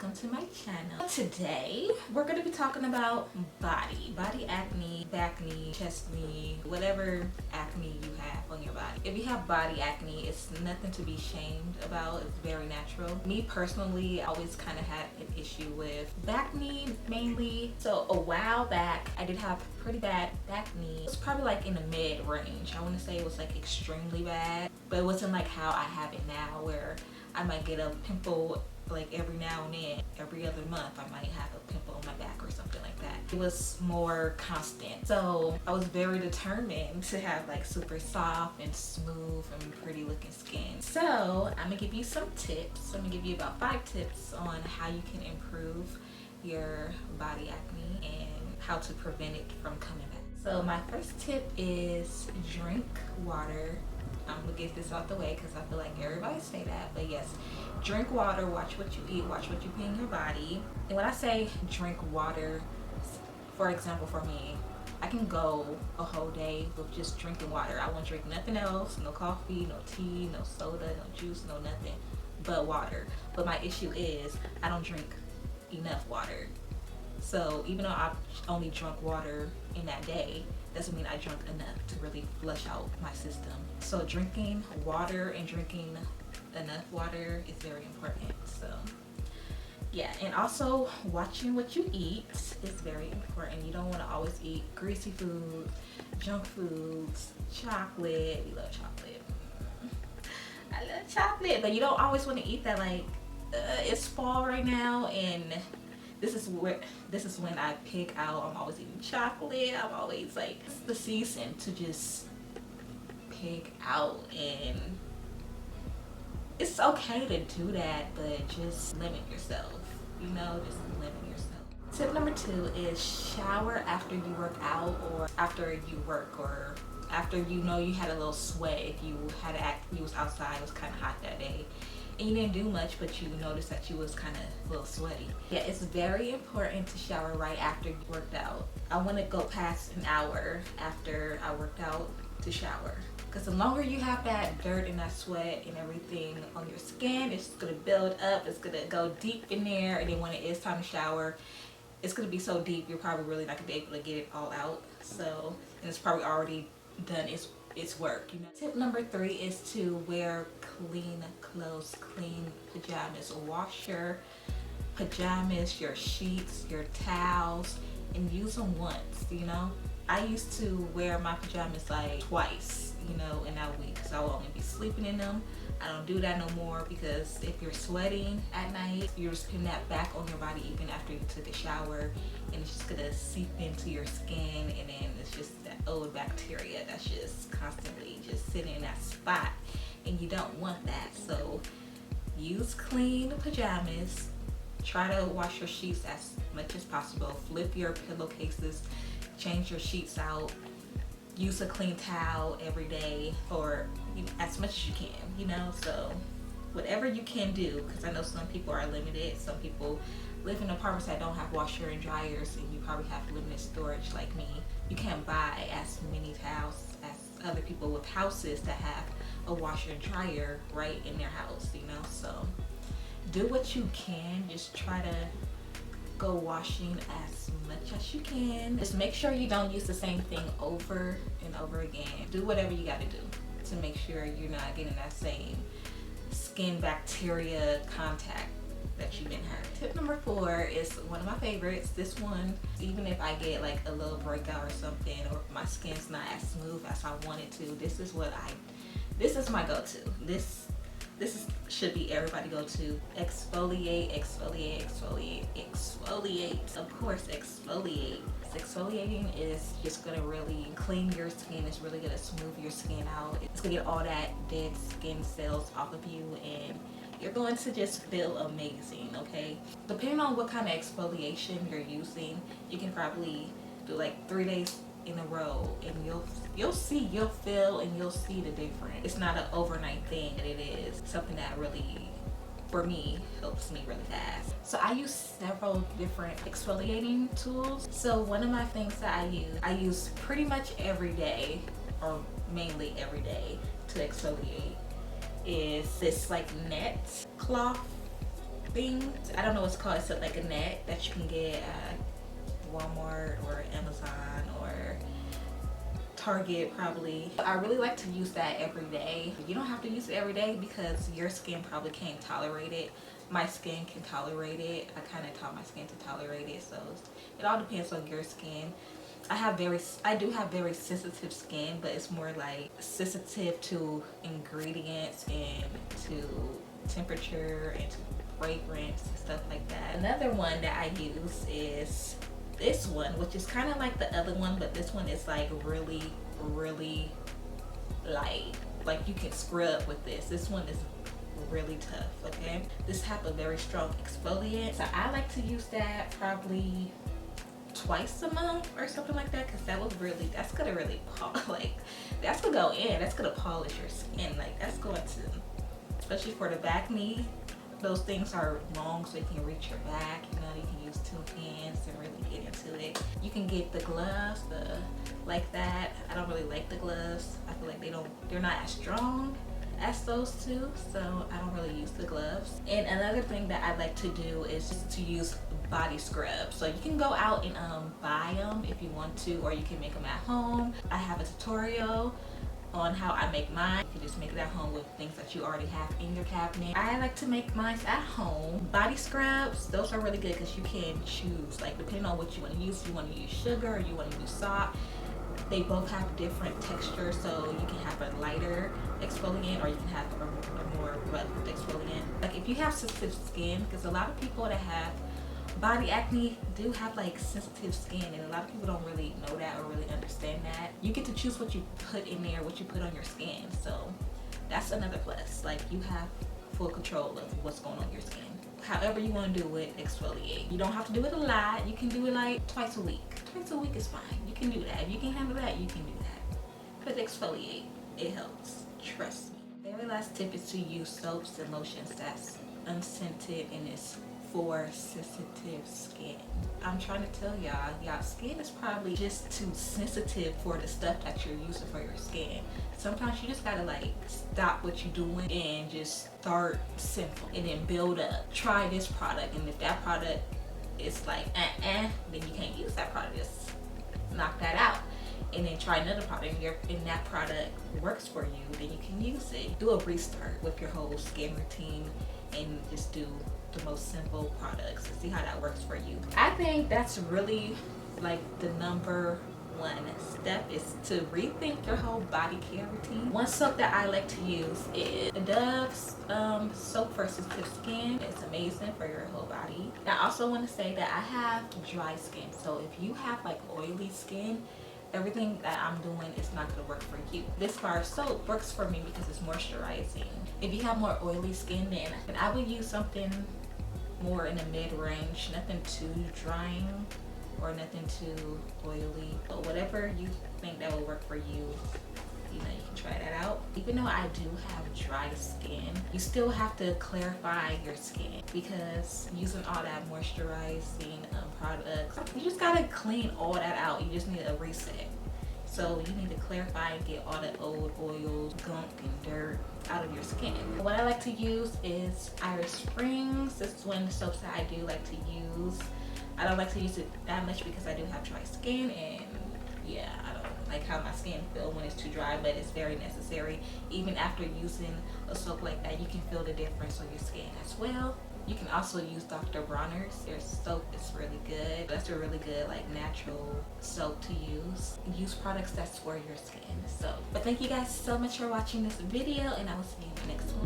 welcome to my channel. Today we're going to be talking about body acne, backne, chestne, whatever acne you have on your body. If you have body acne, it's nothing to be shamed about. It's very natural. Me personally, I always kind of had an issue with backne mainly. So a while back I did have pretty bad backne. It was probably like in the mid range. I want to say it was like extremely bad, but it wasn't like how I have it now where I might get a pimple like every now and then. Every other month I might have a pimple on my back or something like that. It was more constant. So I was very determined to have like super soft and smooth and pretty looking skin. So I'm gonna give you some tips. I'm gonna give you about 5 tips on how you can improve your body acne and how to prevent it from coming back. So my first tip is drink water. I'm gonna get this out the way because I feel like everybody say that, but yes, drink water, watch what you eat, watch what you put in your body. And when I say drink water, for example, for me, I can go a whole day with just drinking water. I won't drink nothing else, no coffee, no tea, no soda, no juice, no nothing but water. But my issue is I don't drink enough water. So even though I only drunk water in that day, doesn't mean I drank enough to really flush out my system. So drinking water and drinking enough water is very important. So yeah, and also watching what you eat is very important. You don't want to always eat greasy food, junk foods, chocolate. We love chocolate. I love chocolate, but you don't always want to eat that. Like it's fall right now, and this is when I pick out. I'm always eating chocolate. I'm always like, it's the season to just pick out, and it's okay to do that, but just limit yourself, you know, just limit yourself. Tip number 2 is shower after you work out, or after you work, or after you know you had a little sweat. If you had you was outside, it was kind of hot that day, and you didn't do much, but you noticed that you was kind of a little sweaty. Yeah, it's very important to shower right after you worked out. I want to go past an hour after I worked out to shower, because the longer you have that dirt and that sweat and everything on your skin, it's going to build up, it's going to go deep in there, and then when it is time to shower, it's going to be so deep you're probably really not going to be able to get it all out. So, and it's probably already done its work, you know. Tip number 3 is to wear clean clothes, clean pajamas. Wash your pajamas, your sheets, your towels, and use them once, you know. I used to wear my pajamas like twice, you know, in that week, because I will only be sleeping in them. I don't do that no more, because if you're sweating at night, you're just putting that back on your body even after you took a shower, and it's just gonna seep into your skin, and then it's just that old bacteria that's just constantly just sitting in that spot, and you don't want that. So use clean pajamas. Try to wash your sheets as much as possible. Flip your pillowcases, change your sheets out. Use a clean towel every day, or as much as you can, you know. So whatever you can do, because I know some people are limited. Some people live in apartments that don't have washer and dryers, and you probably have limited storage like me. You can't buy as many towels as other people with houses that have a washer and dryer right in their house, you know. So do what you can. Just try to go washing as much as you can. Just make sure you don't use the same thing over and over again. Do whatever you got to do to make sure you're not getting that same skin bacteria contact that you've been having. Tip number 4 is one of my favorites. This one, even if I get like a little breakout or something, or if my skin's not as smooth as I want it to, this is my go-to. This should be everybody go to. Exfoliate, exfoliate, exfoliate, exfoliate. Of course, exfoliate. Exfoliating is just gonna really clean your skin. It's really gonna smooth your skin out. It's gonna get all that dead skin cells off of you, and you're going to just feel amazing, okay? Depending on what kind of exfoliation you're using, you can probably do like 3 days in a row, and you'll feel and you'll see the difference. It's not an overnight thing, and it is something that really, for me, helps me really fast. So I use several different exfoliating tools. So one of my things that I use pretty much every day, or mainly every day, to exfoliate is this like net cloth thing. I don't know what's called. It's like a net that you can get at Walmart or Amazon or Target probably. I really like to use that every day. You don't have to use it every day because your skin probably can't tolerate it. My skin can tolerate it. I kind of taught my skin to tolerate it, so it all depends on your skin. I do have very sensitive skin, but it's more like sensitive to ingredients and to temperature and to fragrance and stuff like that. Another one that I use is this one, which is kind of like the other one, but this one is like really light. Like you can scrub with this. This one is really tough. Okay, this have a very strong exfoliant, so I like to use that probably twice a month or something like that, because that's gonna really like that's gonna go in, that's gonna polish your skin. Like that's going to, especially for the back knee, those things are long so you can reach your back, you know, you can use 2 hands and really get into it. You can get the gloves, like that. I don't really like the gloves. I feel like they're not as strong as those two, so I don't really use the gloves. And another thing that I like to do is just to use body scrubs. So you can go out and buy them if you want to, or you can make them at home. I have a tutorial on how I make mine. You can just make it at home with things that you already have in your cabinet. I like to make mine at home. Body scrubs, those are really good because you can choose, like depending on what you want to use. You want to use sugar or you want to use salt. They both have different textures, so you can have a lighter exfoliant or you can have a more rough exfoliant. Like if you have sensitive skin, because a lot of people that have body acne do have like sensitive skin, and a lot of people don't really know that or really understand that. You get to choose what you put in there, what you put on your skin, so that's another plus. Like you have full control of what's going on your skin. However you want to do it, exfoliate. You don't have to do it a lot. You can do it like twice a week. Twice a week is fine. You can do that. If you can handle that, you can do that. But exfoliate, it helps. Trust me. Very last tip is to use soaps and lotions that's unscented and is for sensitive skin. I'm trying to tell y'all skin is probably just too sensitive for the stuff that you're using for your skin. Sometimes you just gotta like stop what you're doing and just start simple and then build up. Try this product, and if that product is like then you can't use that product. Just knock that out and then try another product, and that product works for you, then you can use it. Do a restart with your whole skin routine and just do the most simple products and see how that works for you. I think that's really like the number one step, is to rethink your whole body care routine. One soap that I like to use is Dove's soap for sensitive skin. It's amazing for your whole body. I also want to say that I have dry skin, so if you have like oily skin, everything that I'm doing is not going to work for you. This bar soap works for me because it's moisturizing. If you have more oily skin, then I would use something more in the mid-range, nothing too drying or nothing too oily, but whatever you think that will work for you, you know, you can try that out. Even though I do have dry skin, you still have to clarify your skin, because using all that moisturizing products, you just gotta clean all that out. You just need a reset. So you need to clarify and get all the old oils, gunk, and dirt out of your skin. What I like to use is Iris Springs. This is one of the soaps that I do like to use. I don't like to use it that much because I do have dry skin, and yeah, I don't like how my skin feels when it's too dry, but it's very necessary. Even after using a soap like that, you can feel the difference on your skin as well. You can also use Dr. Bronner's. Their soap is really good. That's a really good like natural soap to use. Use products that's for your skin. So, but thank you guys so much for watching this video, and I will see you in the next one.